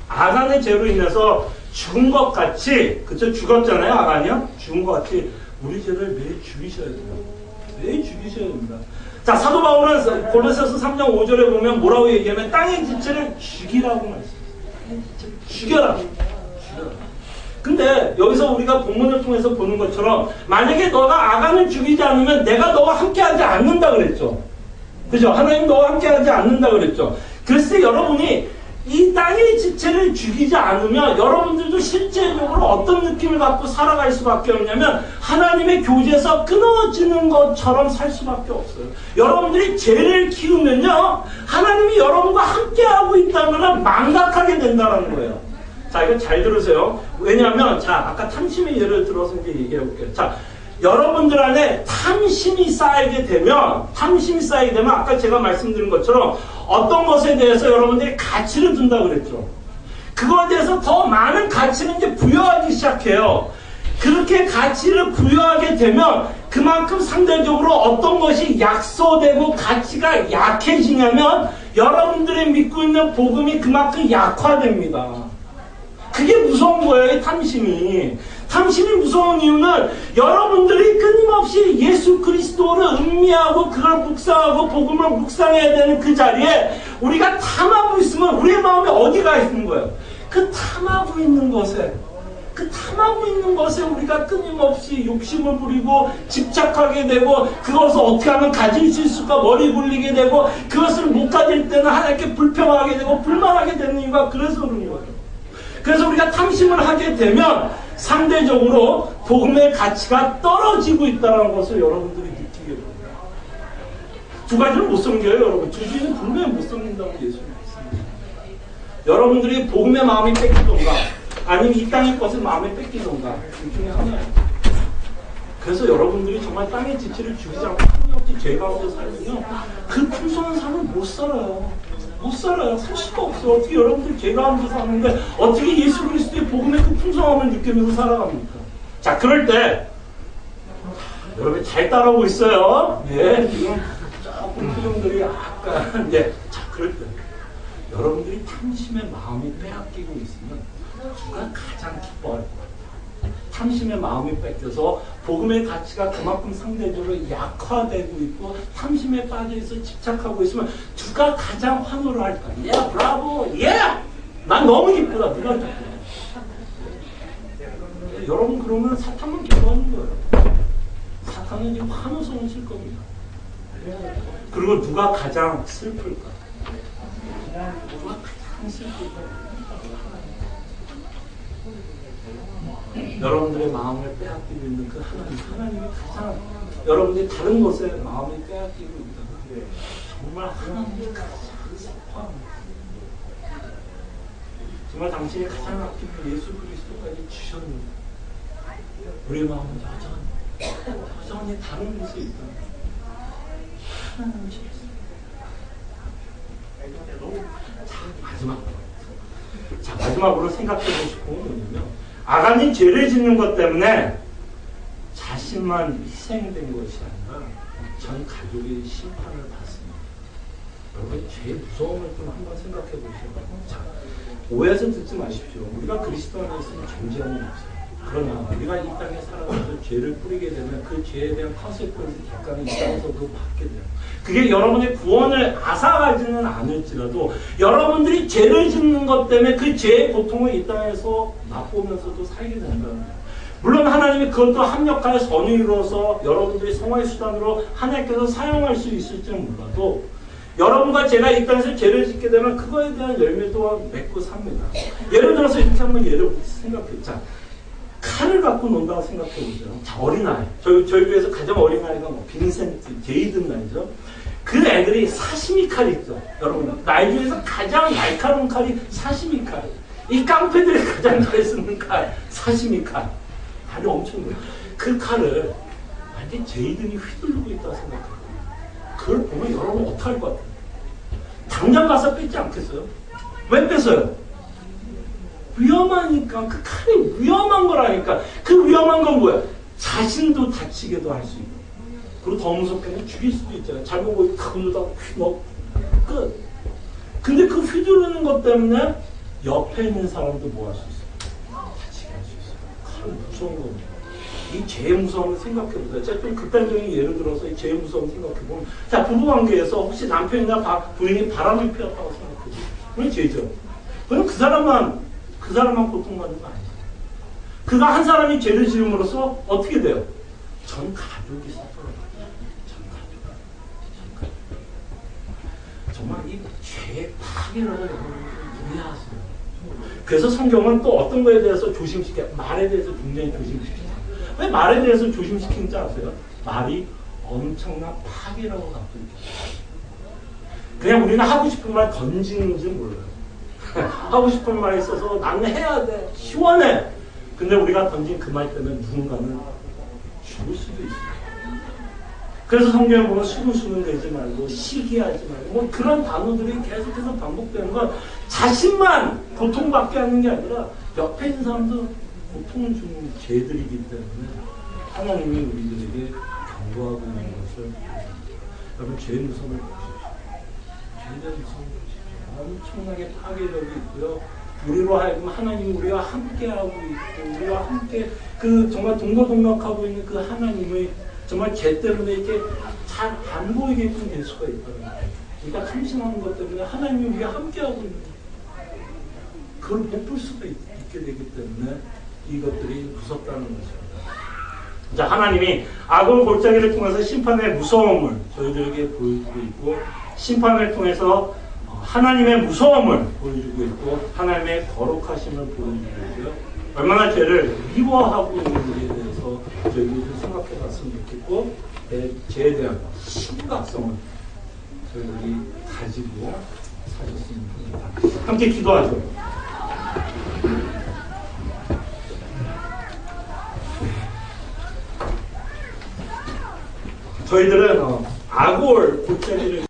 아간의 죄로 인해서 죽은 것 같이, 그쵸? 죽었잖아요, 아간이요? 죽은 것 같이 우리 죄를 매일 죽이셔야 돼요. 매일 죽이셔야 됩니다. 자, 사도 바울은 골로새서 3장 5절에 보면 뭐라고 얘기하면 땅의 지체를 죽이라고 말씀해요. 죽여라. 근데 여기서 우리가 본문을 통해서 보는 것처럼 만약에 너가 아간을 죽이지 않으면 내가 너와 함께하지 않는다 그랬죠. 그죠? 하나님 너와 함께하지 않는다 그랬죠. 글쎄 여러분이 이 땅의 지체를 죽이지 않으면 여러분들도 실제적으로 어떤 느낌을 갖고 살아갈 수밖에 없냐면 하나님의 교제에서 끊어지는 것처럼 살 수밖에 없어요. 여러분들이 죄를 키우면요 하나님이 여러분과 함께하고 있다는 걸 망각하게 된다는 거예요. 자, 이거 잘 들으세요. 왜냐하면 자 아까 탐심의 예를 들어서 이제 얘기해 볼게요. 자, 여러분들 안에 탐심이 쌓이게 되면 아까 제가 말씀드린 것처럼 어떤 것에 대해서 여러분들이 가치를 둔다고 그랬죠. 그거에 대해서 더 많은 가치를 이제 부여하기 시작해요. 그렇게 가치를 부여하게 되면 그만큼 상대적으로 어떤 것이 약소되고 가치가 약해지냐면 여러분들이 믿고 있는 복음이 그만큼 약화됩니다. 그게 무서운 거예요, 이 탐심이. 탐심이 무서운 이유는 여러분들이 끊임없이 예수 그리스도를 음미하고 그걸 묵상하고 복음을 묵상해야 되는 그 자리에 우리가 탐하고 있으면 우리의 마음이 어디가 있는 거예요? 그 탐하고 있는 것에 우리가 끊임없이 욕심을 부리고 집착하게 되고 그것을 어떻게 하면 가질 수 있을까 머리 굴리게 되고 그것을 못 가질 때는 하나님께 불평하게 되고 불만하게 되는 이유가 그래서 그런 거예요. 그래서 우리가 탐심을 하게 되면 상대적으로 복음의 가치가 떨어지고 있다는 것을 여러분들이 느끼게 됩니다. 두 가지를 못 섬겨요, 여러분. 두 가지는 분명히 못 섬긴다고 예수님 말씀하십니다. 여러분들이 복음의 마음이 뺏기던가 아니면 이 땅의 것을 마음에 뺏기던가 둘 중에 하나예요. 그래서 여러분들이 정말 땅의 지체를 죽이지 않고 끊임없이 죄 가운데 살면요 그 풍성한 삶을 못 살아요. 살 수가 없어요. 어떻게 여러분들 죄 가운데 사는데 어떻게 예수 그리스도의 복음의 그 풍성함을 느끼면서 살아갑니까? 자, 그럴 때 여러분 잘 따라오고 있어요. 예, 지금 조금 표정들이 약간 자, 그럴 때 여러분들이 탐심의 마음이 빼앗기고 있으면 누가 가장 기뻐할 거예요? 탐심의 마음이 뺏겨서 복음의 가치가 그만큼 상대적으로 약화되고 있고 탐심에 빠져있어 집착하고 있으면 누가 가장 환호를 할까? 예, 브라보, 예! 난 너무 기쁘다. 누가 기쁘다. 여러분 그러면 사탄만 기뻐하는 거예요. 사탄은 지금 환호성을 칠 겁니다. 그리고 누가 가장 슬플까? 누가 가장 슬플까? 여러분들의 마음을 빼앗기고 있는 그 하나님이 가장 여러분들이 다른 것에 마음을 빼앗기고 있다. 정말 하나님이 가장 슬퍼합니다. 정말 당신이 가장 아끼는 예수 그리스도까지 주셨는데 우리의 마음은 여전히 다른 곳에 있다. 하나님이 주셨습니다. 마지막으로 생각해 보실 건 뭐냐면 아간이 죄를 짓는 것 때문에 자신만 희생된 것이 아니라 전 가족이 심판을 받습니다. 여러분 죄의 무서움을 좀 한번 생각해 보시죠. 자, 오해해서 듣지 마십시오. 우리가 그리스도 안에 있으면 존재함이 없어요. 그러나 우리가 이 땅에 살아가서 죄를 뿌리게 되면 그 죄에 대한 컨세퀀스 대가를 이 땅에서도 받게 돼요. 그게 여러분의 구원을 앗아가지는 않을지라도 여러분들이 죄를 짓는 것 때문에 그 죄의 고통을 이 땅에서 맛보면서도 살게 된다는 거예요. 물론 하나님이 그것도 합력하여 선을 이루어서 여러분들이 성화의 수단으로 하나님께서 사용할 수 있을지는 몰라도 여러분과 제가 이 땅에서 죄를 짓게 되면 그거에 대한 열매도 맺고 삽니다. 예를 들어서 이렇게 한번 예를 생각해. 자, 칼을 갖고 논다고 생각해 보세요. 자, 어린아이. 저희 교회에서 가장 어린아이가 뭐 빈센트, 제이든 나이죠. 그 애들이 사시미 칼이 있죠. 여러분, 나이 중에서 가장 날카로운 칼이 사시미 칼. 이 깡패들이 가장 잘 쓰는 칼, 사시미 칼. 칼이 엄청 커요. 그 칼을 완전 제이든이 휘두르고 있다고 생각해요. 그걸 보면 여러분 어떡할 것 같아요? 당장 가서 뺏지 않겠어요? 왜 뺏어요? 위험하니까. 그 칼이 위험한 거라니까. 그 위험한 건 뭐야? 자신도 다치게도 할 수 있고 그리고 더 무섭게는 죽일 수도 있잖아요. 잘못 보이 탁 누르다가 끝. 근데 그 휘두르는 것 때문에 옆에 있는 사람도 뭐 할 수 있어요? 다치게 할 수 있어요. 칼 무서운 겁니다. 이 죄의 무서움을 생각해보세요. 제가 좀 극단적인 예를 들어서 이 죄의 무서움을 생각해보면, 자, 부부관계에서 혹시 남편이나 부인이 바람을 피웠다고 생각해보세요. 그건 죄죠. 그럼 그 사람만 고통받는 거 아니에요. 그가 한 사람이 죄를 지음으로써 어떻게 돼요? 전 가족이 썩어요. 전 가족. 정말 이 죄의 파괴를 이해하세요. 그래서 성경은 또 어떤 거에 대해서 조심시켜, 말에 대해서 굉장히 조심시키죠. 왜 말에 대해서 조심시키는지 아세요? 말이 엄청난 파괴라고 갖고 있어요. 그냥 우리는 하고 싶은 말 던지는지 몰라요. 하고 싶은 말이 있어서 나는 해야 돼. 시원해. 근데 우리가 던진 그 말 때문에 누군가는 죽을 수도 있어요. 그래서 성경에 보면 수근수근 되지 말고 시기하지 말고 뭐 그런 단어들이 계속해서 반복되는 건 자신만 고통받게 하는 게 아니라 옆에 있는 사람도 고통을 주는 죄들이기 때문에 하나님이 우리들에게 경고하고 있는 것을 여러분 죄의 무서움을 보십시오. 죄의 무서움을 보십시오. 엄청나게 파괴력이 있고요. 우리로 하여금 하나님 우리와 함께하고 있고 우리와 함께 그 정말 동고동락하고 있는 그 하나님의 정말 죄 때문에 이렇게 잘 안 보이게끔 될 수가 있다는 거예요. 우리가 참신하는 것 때문에 하나님이 우리와 함께하고 있는 거예요. 그걸 못 볼 수가 있게 되기 때문에 이것들이 무섭다는 것입니다. 자, 하나님이 악을 골짜기를 통해서 심판의 무서움을 저희들에게 보여주고 있고 심판을 통해서 하나님의 무서움을 보여주고 있고 하나님의 거룩하심을 보여주고 있고요. 얼마나 죄를 미워하고 있는지에 대해서 저희들이 생각해 봤으면 좋겠고 죄에 대한 심각성을 저희들이 가지고 살았으면 좋겠다. 함께 기도하죠. 저희들은 악을 골짜기를